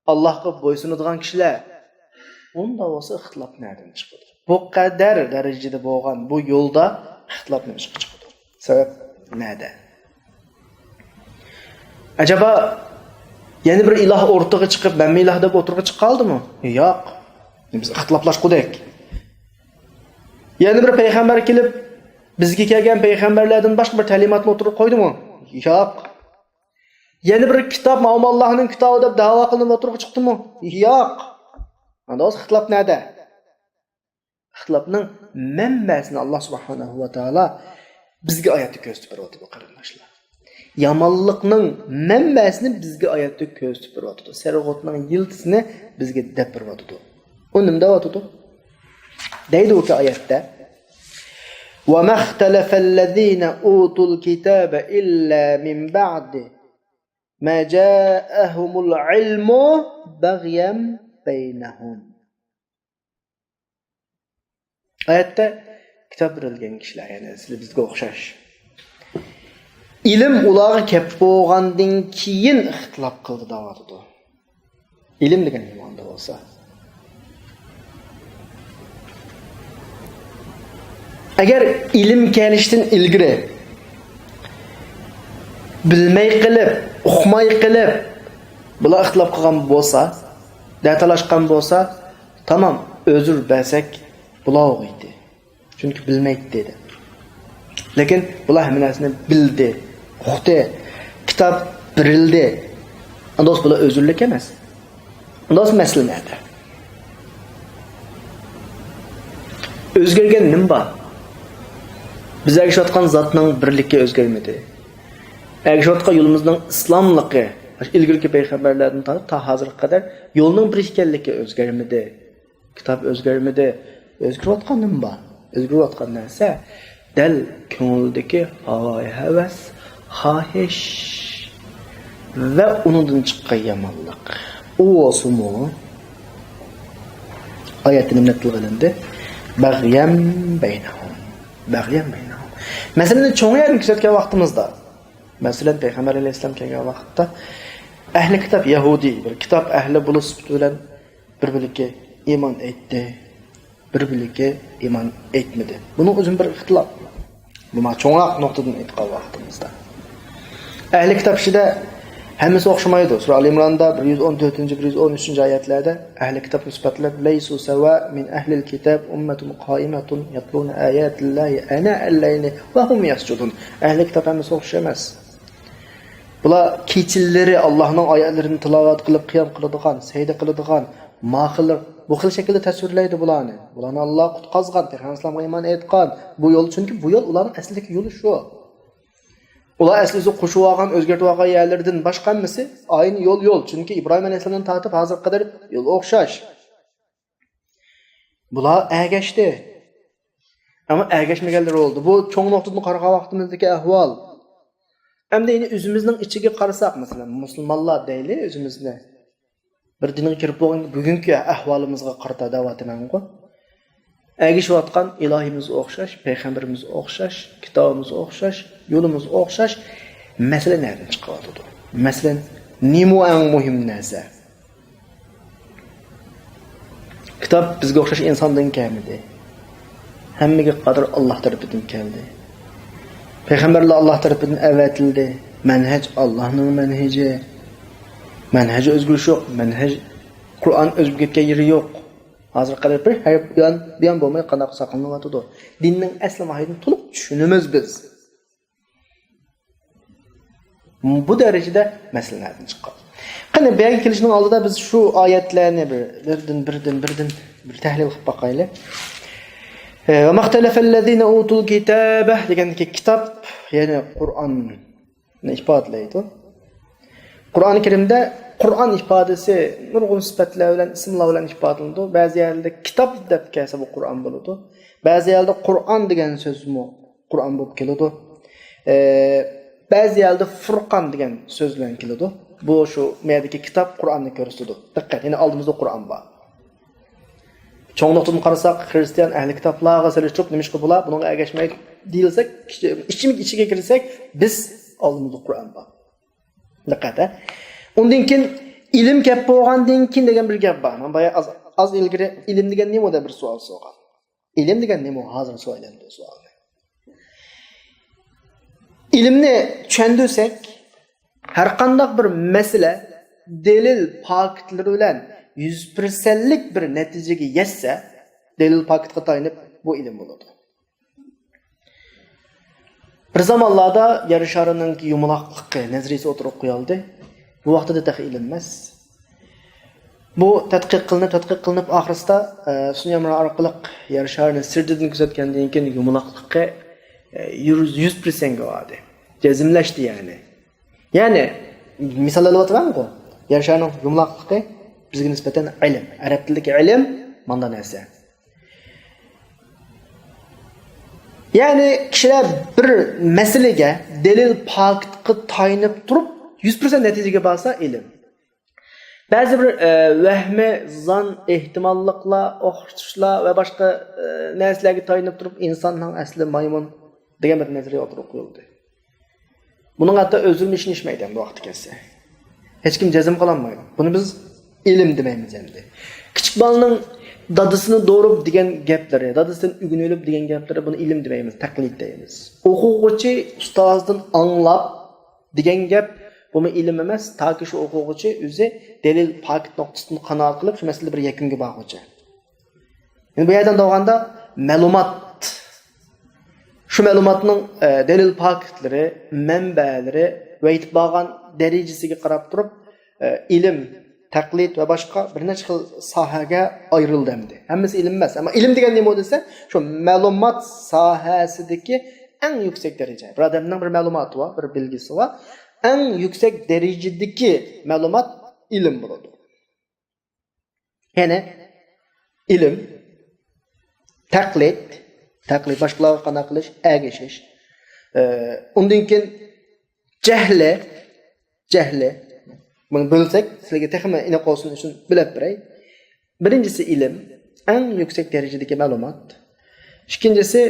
Allah'a boysunudgan kişiler. Onda olsa ixtilaf nereden çıkıyor? Bu kadar derecede boğan bu yolda ixtilaf nereden çıkıyor? Sebep nerede? Acaba yeni bir ilah ortaya çıkıp ben mi ilah da ortaya çıkaldı mı? Yok. Biz ixtilaflaşkudek. Yeni bir peygamber kelib bizga kelgan peygamberlerden başka bir talimatni o'tirib qo'ydi mu? Yo'q. Yeni bir kitap Allohning kitobi deb da'vo qilib o'tirib chiqdimi? Yo'q. Ana o'z ixtilof nerede? İxtilofning manbasini Alloh subhanahu va taolo bizga oyatda ko'rsatib beryapti qarindoshlar. Yomonlikning manbasini bizga oyatda ko'rsatib beryapti. Sarg'otning yiltisini bizga deb beryapti. U nima deyapti? Deydi o ki ayette وَمَا اخْتَلَفَ الَّذ۪ينَ اُوتُوا الْكِتَابَ اِلَّا مِنْ بَعْدِ مَا جَاءَهُمُ الْعِلْمُ بَغْيًا بَيْنَهُمْ. Ayette kitap verilgen kişiler, yani size bizge okşaş. İlim ulağı kep boğandın kiyin ixtilaf kıldı davatıdı. İlim degen imanda olsa. Eğer ilim keliştin ilgiri bilmey qilib, uqmay qilib bular ixtilaf qilgan bo'lsa, datalashgan bo'lsa, tamam, özür bersek bular o'g'iydi. Chunki bilmaydi dedi. Lekin bular hamma narsani bildi, uqdi, kitob berildi. Andos bular özürlik emas. Andos masala nerede? Özgergen nima bor? Biz erişatkan zatның birlikке özgermedi. Erişatkan yolumuzdan İslamlıqı, ilgili peygamberlerden tanıp ta hazır kadar yolunun bir ikenlikке özgermedi. Kitap özgermedi. Özgürvatkan nima bor? Özgürvatkan narsa del ko'ngildagi havoyi havas, xohish va undan chiqqan yomonlik. U olsunmi? Oyatning nima qilgandi? Bag'yan baynahum. Bag'yan baynahum. Mesela çoğu yerini küçültken vaktimizde, mesela Peygamber Aleyhisselam kelgan vaqtda ahli kitap Yahudi bir kitap ahli buluşup bilen bir-biriga iman etdi, bir-biriga iman etmedi. Bunun uzun bir ixtilof. Bu çoğunluk noktadan aytgan vaqtimizda. Ahli kitap ishida hammasi o'xshamaydi. Sura Al-Imronda 114-113 oyatlarda ahli kitap nisbatlab laysu sawa min ahli al-kitab ummatun qa'imatun yatluna ayatillahi ana al-layli wa hum yasjudun. Ahli kitap hammasi o'xshamas. Bular kechilleri Allohning oyatlarini tilovat qilib qiyam qiladigan, sajda qiladigan, ma'qillar bu xil shaklda tasvirlaydi bularni. Bularni Alloh qutqazgan, Payg'ambarga iymon etgan. Bu yo'l chunki bu yo'l ularning aslidagi yo'li shu. Ular aslida qo'shib olgan, o'zgartib olgan yerlardan boshqa hammasi aynı yo'l. Chunki Ibrohim alayhisalomdan tortib hozir qadar yo'l o'xshash. Bular ergashdi. Ammo ergashmaganlar oldu. Bu cho'ng nuqtadan qaragan vaqtimizdagi ahvol. Endi yine o'zimizning ichiga qarasak, masalan, musulmonlar deyli o'zimizni. Bir dinga kirib bo'lgan bugungi ahvolimizga qarata da'vat etaman-ku. Ergişiyotgan ilahimiz o'xshash, payg'ambarimiz o'xshash, kitobimiz o'xshash, yo'limiz o'xshash. Masala nereden chiqadi? Masalan, nima eng muhim narsa? Kitob bizga o'xshash insondan kelmadi. Hammaga qadar Alloh tarafidan keldi. Payg'ambarlar Alloh tarafidan avatildi. Manhaj Allohning manhaji. Manhaj o'zgarish yo'q, manhaj Qur'on o'zib ketgan yeri yo'q. Hozir qarab bir har bilan bo'lmay qanaqa saqlanayotdi. Dinning asli mohiyatini to'liq tushunamiz biz. Bu darajada masalalardan chiqqan. Qani buyoqqa kelishning oldida biz shu oyatlarni birdan bir tahlil qilib boqaylik. Va maqtalafallazina utul kitaba degan kitob, ya'ni Qur'onni ifodalaydi. Qur'oni Karimda Qur'on ifodasi nurg'un sifatlar bilan, ismlar bilan ifodalanadi. Ba'zi yerlarda kitob deb kelsa bu Qur'on bo'ladi. Ba'zi yerlarda Qur'on degan so'zmi Qur'on bo'lib keladi. Ba'zi yerlarda Furqon degan so'z bilan keladi. Bu shu merdagi kitob Qur'onni ko'rsatadi. Diqqat, ya'ni oldimizda Qur'on bor. Çoğunluktan qarasak, Hristiyan ahli kitoblarga selishtirib nimishqa bular, bunga ergashmaydi deyilsak, ichiga kirsek, biz oldimizda Qur'on bor. Diqqat. Undan keyin ilm kelib bo'lgandan keyin degan bir gap bor. Men boya az ilgari ilm degan nima deb bir savol so'radim. Ilm degan nima? Hozir so'rayman savolni. Ilmni tushundirsak, har qanday bir masala delil faktlar bilan 100%lik bir natijaga yetsa, delil faktga tayanib bu ilm bo'ladi. Bir zamonlarda yer sharining yumaloqligi nazariyasi o'tirib qo'yildi. Bu vaqtida taxi ilm emas. Bu tadqiq qilinib oxirsida sunyamlar orqali yer sharini sirdidan kuzatgandan keyin yumaloqligi 100% bo'ladi. Jazmlashdi yani. Yani misollar o'tiraman-ku. Yer sharining yumaloqligi bizga nisbatan ilm. Arab tilidagi ilm mana narsa. Yani kishilar bir masalaga delil faktga tayanib turib 100% natijaga borsa ilm. Ba'zi bir vahmi, zon, ehtimolliklar, o'xshashlar va boshqa narsalarga tayanib turib insonning asli maymun degan bir nazariya o'tirib qo'yildi. Buning hatto o'zini ishonmaydi bu vaqtga kelsa. Hech kim jazm qilolmaydi. Buni biz ilm demaymiz endi. Kichik bolaning dadasini doğrup degan gaplari, dadasidan o'rganib degan gaplari buni ilm demaymiz, taqlid deymiz. O'quvchi ustozdan anglab degan gap bu ilm emas, toki shu o'quvchi o'zi dalil fakt nuqtasini qanoat qilib shu masala bir yakunga borguchi. Endi bu yerdan davomda ma'lumot shu ma'lumotning dalil faktlari, manbalari va yetib borgan darajasiga qarab turib ilm taqlid va boshqa bir necha xil sohaga ayrildi endi. Hammasi ilm emas, ammo ilm degan nima desa, shu ma'lumot sohasidagi eng yuksak daraja. Bir odamning bir ma'lumoti bor, bir bilgisi bor. Eng yuksak darajadagi ma'lumot ilm bo'ladi. Ya'ni ilm, taqlid boshqalarga qana qilish, ergashish. Undan keyin jahli bunu bölsek, sizlarga texmi aniq olsun uchun bilib beray. Birinchisi ilm, eng yuksak darajadagi ma'lumot. Ikkinchisi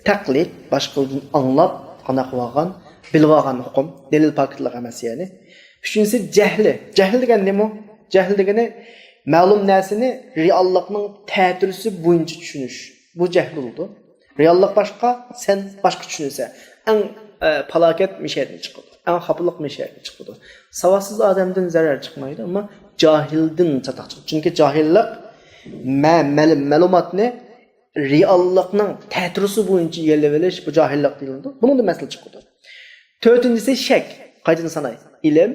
taqlid, boshqalardan anglab, qana qilgan, bilib olgan hukm, dalil faktlar emas yani. Uchinchisi jahli degan nima? Jahl degani ma'lum narsani reallikning ta'tirisi bo'yicha tushunish. Bu jahl bo'ldi. Reallik boshqa, sen boshqa tushunsa, eng falokat mishatni chiqadi. Eng xafalık meşayeti çıkıdı. Savadsız adamdan zarar çıkmaydı ama cahilden çatak çıkıdı. Çünkü cahillik malumatını reallıkның tətrisi boyunca yerleveliş bu cahillik deyildi. Bunun da məsələ çıkıdı. Dördüncüsü şək. Qaydını sanay. İlim,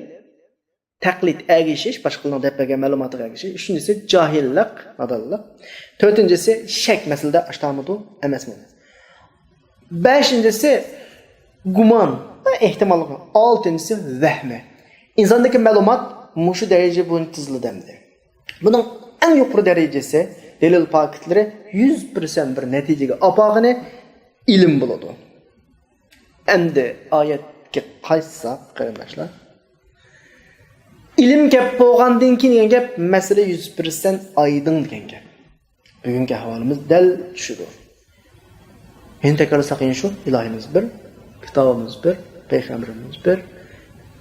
təqlid, ergişiş, başqalarına dəbbəgə məlumatı ergişiş. Üçüncüsü cahillik, nadallik. Dördüncüsü şək məsələdə aştamıdı, əməsmi. Beşincisi guman. Ehtimallık. Altıncısı vehme. İnsandaki məlumat muşu derece boyunca tızlı demdi. Bunun en yukarı derecesi delil fakitleri 100% bir neticeye apağını ilim buludu. Endi ayetke qaysak qardaşlar. İlim gap bo'lgandan keyin gap mesele 100% aydın degan gap. Bugungi ahvolimiz dal shudir. Endi takrorlasak shu, ilohimiz bir, kitobimiz bir, payg'ambarimiz bir.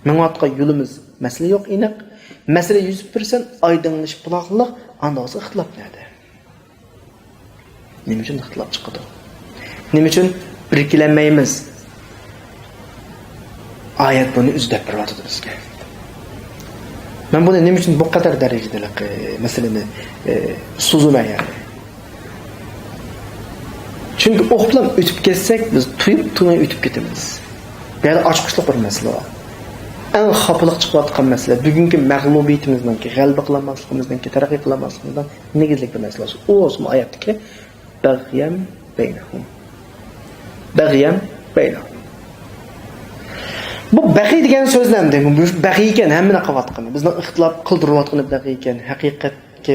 Ming'atgan yo'limiz masala yo'q aniq. Masala 100% oydinlashib buloqliq, anda bo'lsa ixtilof nerede? Nima uchun ixtilof chiqadi? Nima uchun biriklanmaymiz? Oyat buni uzdab beradi bizga. Men buni nima uchun bu qadar darajada masalani so'zimay yani. Chunki o'qib o'tib ketsak, biz tuyib o'tib ketamiz. Yani ochqishliq bir masala. Eng xafalık chiqayotgan masala bugungi mag'lubiyatimizdan, g'alaba qilmasligimizdan, taraqqiy qilmasligimizdan negizlik bir masala. O o'sma oyatdagi bag'yam baynahum. Bag'yam baynahum. Bu bag'iy degan so'zlarni, bu bag'iy ekan, hammani qilayotgan. Bizning ixtilof qildirayotgan bag'iy ekan, haqiqatga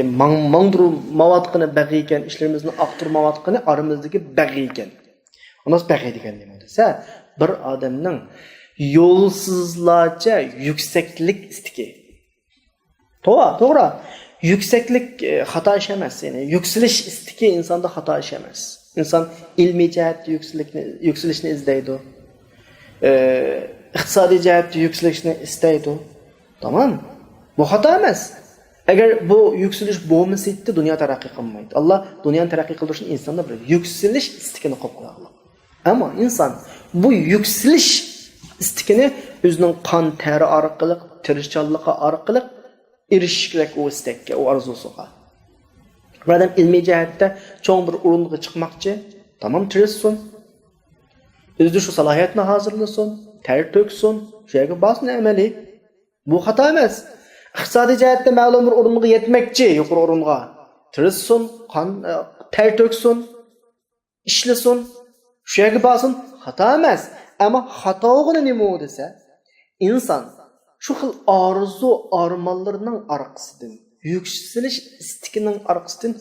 mangdirmayotgan bag'iy ekan, ishlarimizni aqtirmayotgan oramizdagi bag'iy ekan. Unas bag'iy degan nima desa, bir odamning yo'lsizlarcha yuksaklik istiki. To'g'ri. Yuksaklik xato ish emas, ya'ni yuksalish istiki insonda xato ish emas. Inson ilmiy jihatda yuksalishni izlaydi. İqtisodiy jihatda yuksalishni istaydi. Tamam? Bu xato emas. Agar bu yuksalish bo'lmasa, dunyo taraqqiy qilmaydi. Alloh dunyoni taraqqiy qildirishni insonda bir yuksalish istikini qo'yib qo'yadi. Ammo inson bu yuksalish istikini o'zining qon teri orqali, tirishchanligi orqali erishish kerak u istakka, u orzusiga. Bir odam ilmiy jihatda cho'ng bir o'ringa chiqmoqchi, tamam tirishsin. O'zida shu salohiyatni hozirlasin, ter to'ksin, shu yerga bosni amaliy. Bu xato emas. Iqtisodiy jihatda ma'lum bir o'ringa yetmoqchi, yuqori o'ringa tirishsin, qon ter to'ksin, ishlasin, shu yerga bossin, xato emas. Ama xatog'ini nima desa, inson shu xil orzu armonlarining orqasidan, yuksalish istikining orqasidan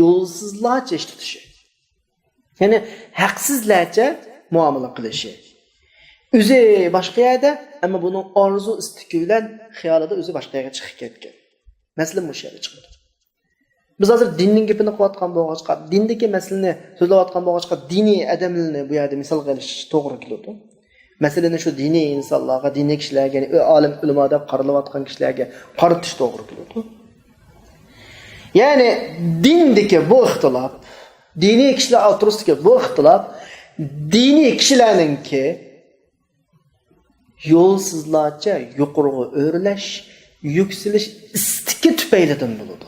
yo'lsizlarcha ish tutishi. Ya'ni haqsizlarcha muomala qilishi. O'zi boshqa yerda, ammo buni orzu istiki bilan xayolida o'zi boshqa yerga chiqib ketgan. Masalan, bu yerga chiqadi. Biz hozir dinning gapini qilayotgan bo'lg'achqa, dindagi masalani so'zlayotgan bo'lg'achqa, diniy adamlarni bu yerda misol qilish to'g'ri keladi. Masalan, shu diniy insonlarga, diniy kishilarga, ya'ni olim ulamo deb qaralayotgan kishilarga qaratish to'g'ri keladi. Ya'ni dindagi bu ixtilof, diniy kishilar o'rtasidagi bu ixtilof diniy kishilarningki yo'lsizlarcha yuqoriga o'rlash, yuksalish istiki tufaylidan bo'ladi.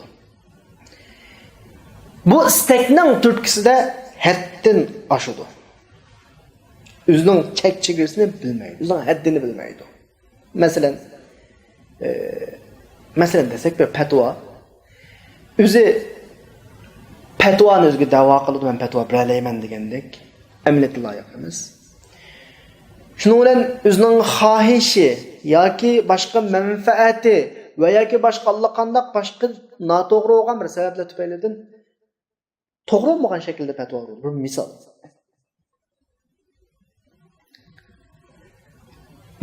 Bu istakning turtkisida haddan oshadi. O'zining chek-chegarasini bilmaydi, o'zining haddini bilmaydi. Masalan desak bir fatvo. O'zi fatvoni o'ziga da'vo qiladi, men fatvo beralayman degandek, amniyatli loyiqamiz. Shuning bilan o'zining xohishi yoki boshqa manfaati va yoki boshqa allaqanday boshqa noto'g'ri bo'lgan bir sabablar tufaylidan to'g'ri bo'lmagan shaklda fatvo beradi. Bir misol.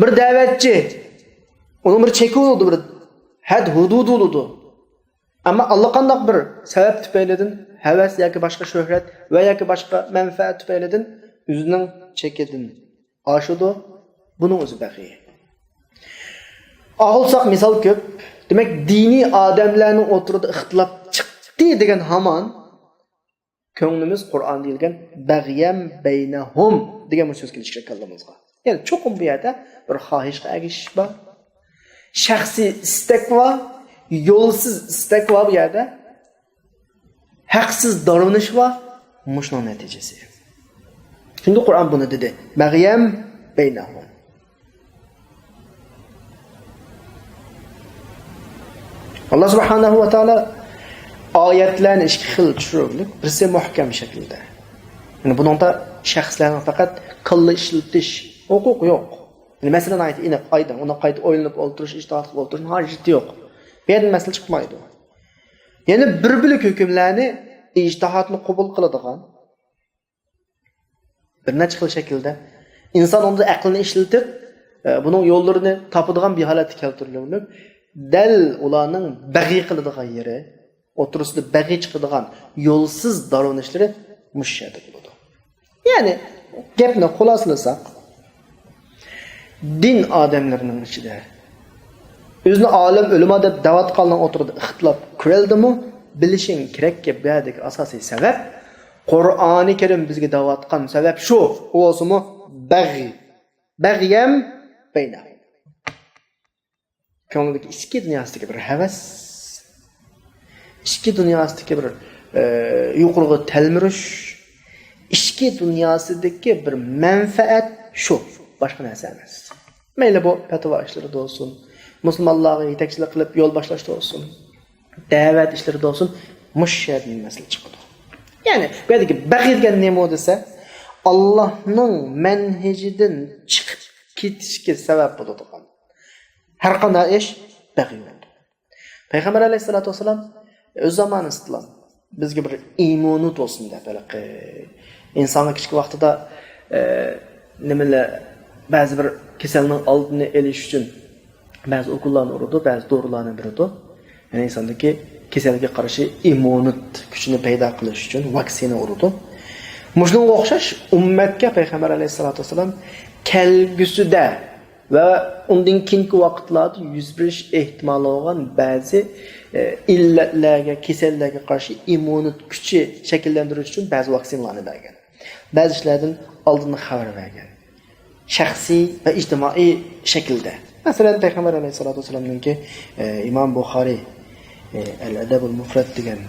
Bir da'vatchi uning bir cheki bo'ldi, bir had hudud bo'ldi. Ammo allaqanday bir sabab tufaylidan havas yoki boshqa shuhrat va yoki boshqa manfaat tufaylidan o'zining chekidan oshidi. Buning o'zi bag'iy. Olsak misol ko'p. Demak, diniy odamlarning o'tirida ixtilof chiqdi degan hamon ko'nglimiz Qur'on deyilgan bag'yam baynahum degan so'z kelishga kallamizga. Ya'ni cho'qim bu yerda bir xohishga agishish bor. Shaxsiy istak bor, yo'lsiz istak bor bu yerda. Haqsiz davlanish bor, mushning natijasi. Shunda Qur'on buni dedi. Bag'yam baynahum. Allah subhanahu va taolo oyatlarni ikki xil tushirib, birisi muhkam shaklda. Yani buningda shaxslarning faqat qilli ishlatish huquqi yo'q. Yani masalan aniq oydin, uni qayta o'ylanib o'ldirish, ijtihod qilib o'ldirish hojati yo'q. Bu yerda masala chiqmaydi. Yani bir-birlik hukmlarni ijtihodni qabul qiladigan bir necha xil shaklda inson unda aqlini ishlatib, buning yo'llarini topadigan bir holatga keltirilib, dal ularning bag'iy qiladigan yeri o'tirisida bag'i chiqadigan yo'lsiz davranishlari mushshada bo'ladi. Ya'ni gapni xulosalasak, din odamlarining ichida o'zini olim ulamo deb da'vat qilgan o'tirdi, ixtilof ko'rildimi? Bilishing kerakki, bu yerdagi asosiy sabab Qur'oni Karim bizga da'vat qilgan sabab shu. U o'simi bag'i. Bag'yam bayna. Ko'ngildagi ichki dunyosidagi bir havas, ichki dunyosidagi bir yuqoriga talmirish, ichki dunyosidagi bir manfaat shu, boshqa narsa emas. Mayli bu fatvo ishlarida bo'lsin, musulmonlarga yetakchilik qilib yo'l boshlashda bo'lsin, da'vat ishlarida bo'lsin, mushshadning masala chiqadi. Ya'ni bu yerdagi bag'i degan nima desa, Allohning manhajidan chiqib ketishga sabab bo'ladigan har qanday ish bag'i bo'ladi. Payg'ambar alayhisolatu vasallam o'z zamonida bizga bir immunit olsun deb insonning kichik vaqtida nimalar ba'zi bir kasalning oldini olish uchun ba'zi o'qillarni urdi, ba'zi dorilarni berdi. Ya'ni insondagi kasalga qarshi immunit kuchini paydo qilish uchun vaksina urdi. Mushunga o'xshash ummatga payg'ambar alayhisolatu vasallam kelgusida va undan keyingi vaqtlarda yuz berish ehtimoli bo'lgan ba'zi illatlarga, kasallarga qarshi immunit kuchi shakllantirish uchun ba'zi vaksinalarni bergan. Ba'zi ishlardan oldin xabar bergan. Shaxsiy va ijtimoiy shaklda. Masalan, payg'ambar alayhisolatu vasallamning Imom Buxoriy Al-Adab al-Mufrad degan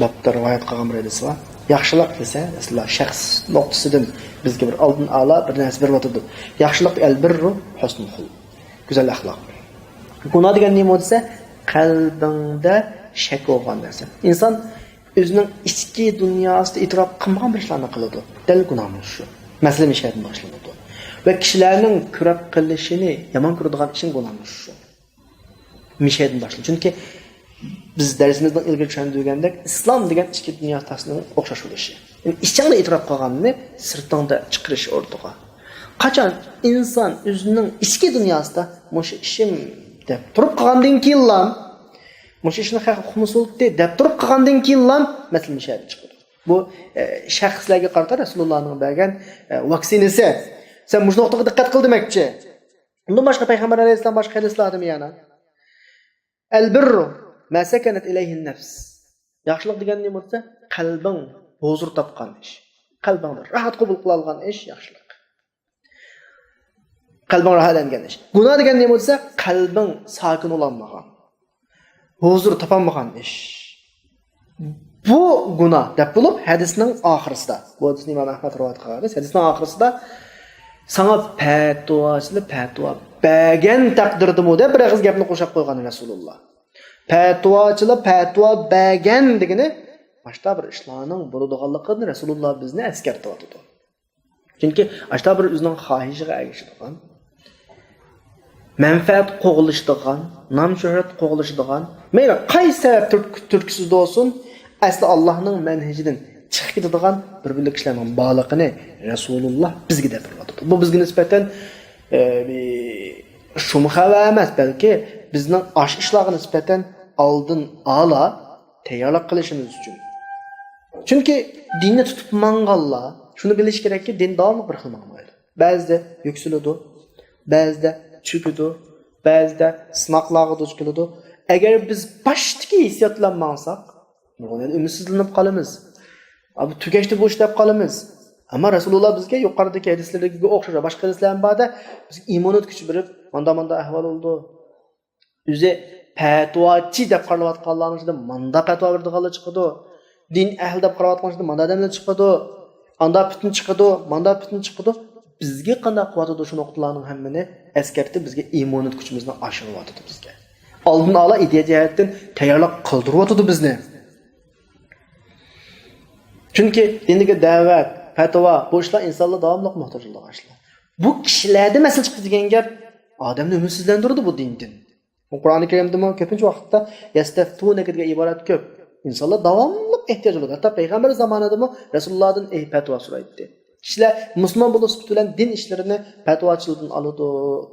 bobda rivoyat qilgan bir hadis bor. Yaxshilik desa, masalan, shaxs nuqtasidan bizga bir oldin a'lo bir narsa berib o'tadi. Yaxshilik al-birru husnul xulq. Go'zal axloq. Gunoh degan nima desa, qalbingda shak bo'lgan narsa. Inson o'zining ichki dunyosida e'tirof qilmagan bir ishlarni qiladi. Dal gunohmi shu. Masalan, mishaydan boshlanadi. Va kishilarning ko'rib qilishini yomon ko'radigan ishing gunohmi shu. Mishaydan boshlanadi. Chunki biz darsimizdan ilgari tushundirgandek, islom degan ichki dunyo tasavvurining o'xshash bo'lishi. Yani ichingda e'tirof qilganini sirtingda chiqarish o'rniga. Qachon inson o'zining ichki dunyosida mush ishim deb turib qolgandan keyin mush ishni haqqusulti deb turib qolgandan keyin masala mishaydi chiqadi. Bu shaxslarga qarata Rasulullohning bergan vaksinasi. Sen mush nuqtaga diqqat qil demakchi. Undan boshqa payg'ambar alayhisalom boshqa hadislarda yana al-birru ma sakanat ilayhi an-nafs. Yaxshilik degan nima bo'lsa, qalbing huzur topgan ish. Qalbingda rahat qabul qila olgan ish yaxshilik. Qalbing rahatlangan ish. Gunoh degan nima bo'lsa, qalbing sokin bo'lmagan. Huzur topolmagan ish. Bu gunoh deb bo'lib hadisning oxirisida. Bu hadisni Imom Ahmad rivoyat qilgan. Hadisning oxirisida sana fatvo bergan taqdirdimi deb bir og'iz gapni qo'shib qo'ygan Rasululloh. Fatvo bergan degani boshqa bir ishlarning bo'ladiganligini Rasululloh bizni eskartib. Chunki boshqa bir o'zining xohishiga ergashadigan, manfaat qo'g'ilishadigan, nom shuhrat qo'g'ilishadigan, mayli qaysi sabab turkisida bo'lsin, asli Allohning manhajidan chiqib ketadigan bir kishilarning baliqini Rasululloh bizga deb berdi. Bu bizga nisbatan shumxa emas, balki bizning osh ishlarga nisbatan oldin a'lo tayyorlik qilishimiz uchun. Chunki dinni tutib manganlar shuni bilish kerakki, din davomli bir xil bo'lmaydi. Ba'zida yuksiladi, ba'zida cho'kadi, ba'zida sinoqlarga duch keladi. Agar biz bashdagi hissiyotlanmasak, umidsizlanib qolamiz. Abi tugashdi bu ish deb qolamiz. Ammo Rasululloh bizga yuqoridagi hadislarga o'xshash boshqa hadislar borda bizga immonat kuchi berib, manda ahvol bo'ldi. O'zi fatvochi deb qarayotganlarning manda fatvo berdiganlar chiqadi. Din ahli deb qarayotganlar manda odamlar chiqadi. Anda fitn chiqadi, manda fitn chiqadi. Bizga qanday quvvatdi shu nuqtalarning hammani eskartib bizga immonat kuchimizni oshiryapti bizga. Oldin ola ideya jihatdan tayyorlik qildiryapti bizni. Chunki dinga da'vat, fatvo, bu ishlar insonlar davomli muhtojligini ashlar. Bu kishilarda masala chiqdi degan gap odamni umidsizlantirdi bu dindan. Qur'oni Karimda ko'pincha vaqtda yastaftuna degan iborat ko'p. İnsanlar davomli ehtiyoj bo'ladi. Hatto payg'ambar zamonida Rasulullohdan fatvo so'raydi. Kishilar musulmon bo'lib bilan din ishlarini fatvochilardan oladi,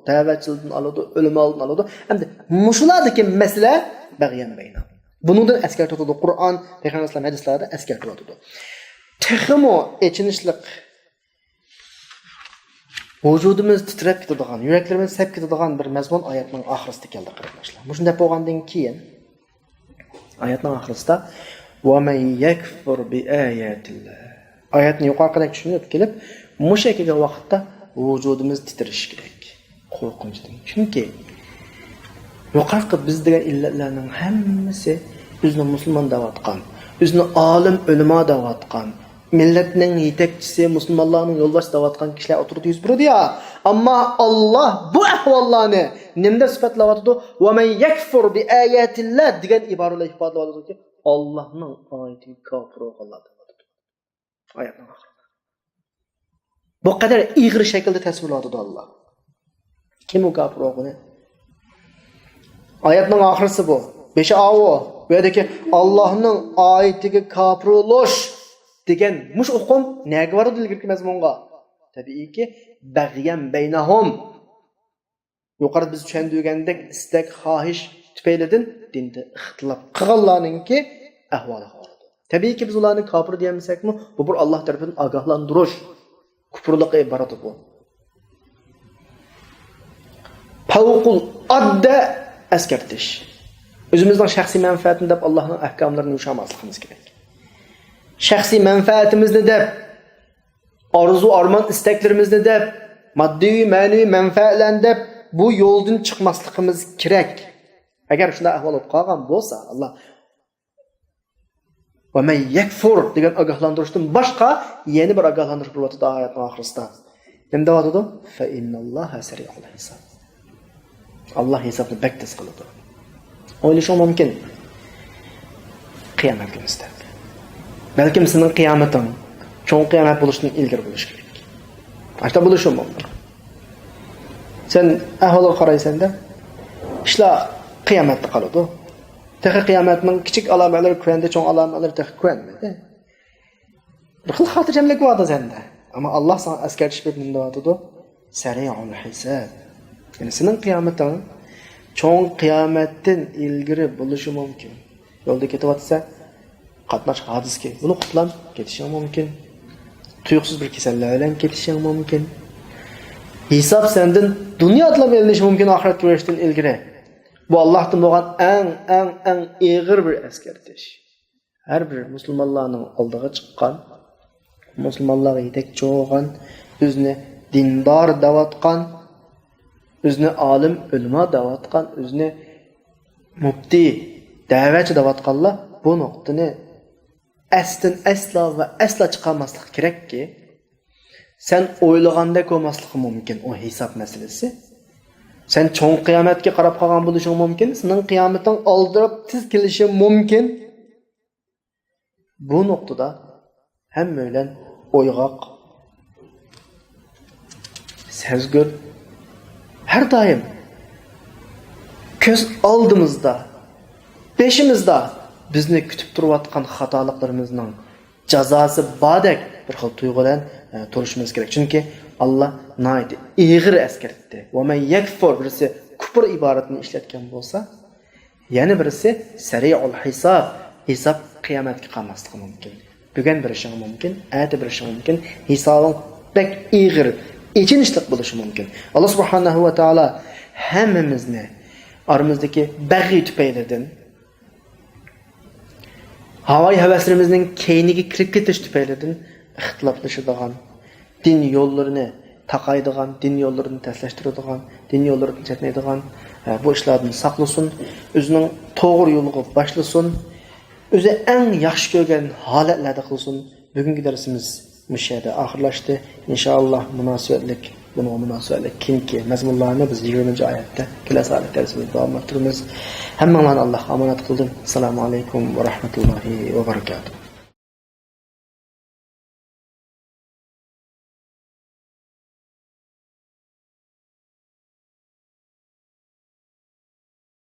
da'vatchilardan oladi, ulamo oladi. Endi mushlardagi masala bag'yan bayna. Buningdan eskartadi Qur'on, payg'ambarlar hadislarda eskartadi. Texmo echinishliq vujudimiz titrab ketadigan, yuraklarimiz sep ketadigan bir mazmun oyatning oxirida keldi qarindoshlar. Bu shunday bo'lgandan keyin oyatning oxirisida va man yakfur bi ayatillah. Oyatni yuqoridan tushunib kelib, mushakiga vaqtda vujudimiz titrishi kerak. Qo'rqinchdan. Chunki yuqorqi biz degan illatlarning hammasi bizni musulmon da'vatgan, bizni olim ulamo da'vatgan, millatning yetakchisi, musulmonlarning yo'lboshi da'vatgan kishilar o'tirib yuz berdi ya. Ammo Alloh bu ahvollarni nimda sifatlayotdi? Va man yakfur bi ayatillah degan iboralar ifodalayotdi. Allohning oyatiga kofir bo'lganlar deyapti. Oyatning oxirida. Bu qadar ig'ir shaklda tasvirladi Alloh. Kim u kofir bo'lgani? Oyatning oxirisi bu. 5-avo. Bu yerdagi Allohning oyatiga kofir bo'lish degan mush hukm nega boradi ilgirki mazmunga? Tabiiyki bag'yan baynahum. Yuqorida biz tushundirgandek istak, xohish tufaylidan dinda ixtilof qilganlarningki ahvoli bo'ladi. Tabiiyki biz ularni kofir deyamsakmi, bu bir Alloh tomonidan ogohlantirish, kufrlik iborati bu. Favqul adda eskartish. O'zimizning shaxsiy manfaatini deb Allohning ahkomlarini ushlamasligimiz kerak. Shaxsiy manfaatimizni deb, orzu, armon, istaklarimizni deb, moddiy, ma'naviy manfaatlarni deb bu yo'ldan chiqmasligimiz kerak. Agar shunday ahvol bo'lib qolgan bo'lsa, Alloh va man yakfur degan ogohlantirishdan boshqa yana bir ogohlantirish bo'lyapti oyatning oxirisida. Nima deyapti? Fa innalloha sari'ul hisob. Allah hesabni baktis qiladi. O'ylash mumkin. Qiyomat kunida. Balkim sening qiyomating cho'ng qiyomat bo'lishidan ilgari bo'lishi kerak. Ashta bo'lishi mumkin. Sen ahvolga qaraysanda, ishlar qiyomatda qoladi. Tahi qiyomatning kichik alomatlari ko'randa, cho'ng alomatlari tahi ko'rinmaydi. Bir xil xotirjamlik bor senda. Ammo Alloh sana askarchish berib deyapti, sari'ul hisob. Yani senin qiyomating cho'ng qiyomatdan ilgari bo'lishi mumkin. Yo'lda ketyapsa, qatnash hodisga buni qutlan ketishi mumkin. Tuyuqsiz bir kasallik bilan ketishi mumkin. Hisob sendan dunyoda elinishi mumkin oxirat ko'rishdan ilgari. Bu Allohdan bo'lgan eng ig'ir bir eskartish. Har bir musulmonlarning oldiga chiqqan, musulmonlarga yetakchi bo'lgan, o'zini dindor da'vatgan, o'zini olim, ulamo da'vatgan, o'zini mufti, da'vatchi da'vatganlar bu nuqtani asla chiqarmaslik kerakki, sen o'ylaganda ko'rmaslik mumkin o hisob masalasi. Sen cho'ng qiyomatga qarab qolgan bo'lishing mumkin, sening qiyomating oldirib tez kelishi mumkin. Bu nuqtada hamma bilan o'yg'oq, sezgir, her daim ko'z oldimizda, beshimizda bizni kutib turayotgan xatoliklarımızning jazosi bordek bir xil tuyg'udan turishimiz kerak. Chunki Alloh naydi ig'ir eskartdi. Va man yakfur birisi kufr iboratini ishlatgan bo'lsa, yana birisi sari'ul hisob, hisob qiyomatga qolmasligi mumkin. Bugun bir ish mumkin, erta bir ish mumkin, hisobing pek ig'ir, ichinishliq bo'lishi mumkin. Alloh subhanahu va taolo hammamizni oramizdagi bag'iy tufaylidan havoy havaslarimizning keyniga kirib ketish tufaylidan ixtiloflashadigan, din yo'llarini taqaydigan, din yo'llarini taslashtiradigan, din yo'llarini chetmaydigan bu ishlardan saqlasin, o'zining to'g'ri yo'liga boshlasin, o'zi eng yaxshi ko'rgan holatlarda qilsin. Bugungi darsimiz mushada oxirlashdi. Inshaalloh munosabatlik, buni munosabatlik kimki mazmunlarni biz 20-oyatda kelasi darsimizda davom ettiramiz. Hammalarni Alloh omonat qildi. Assalomu alaykum va rahmatullohi va barakatuh.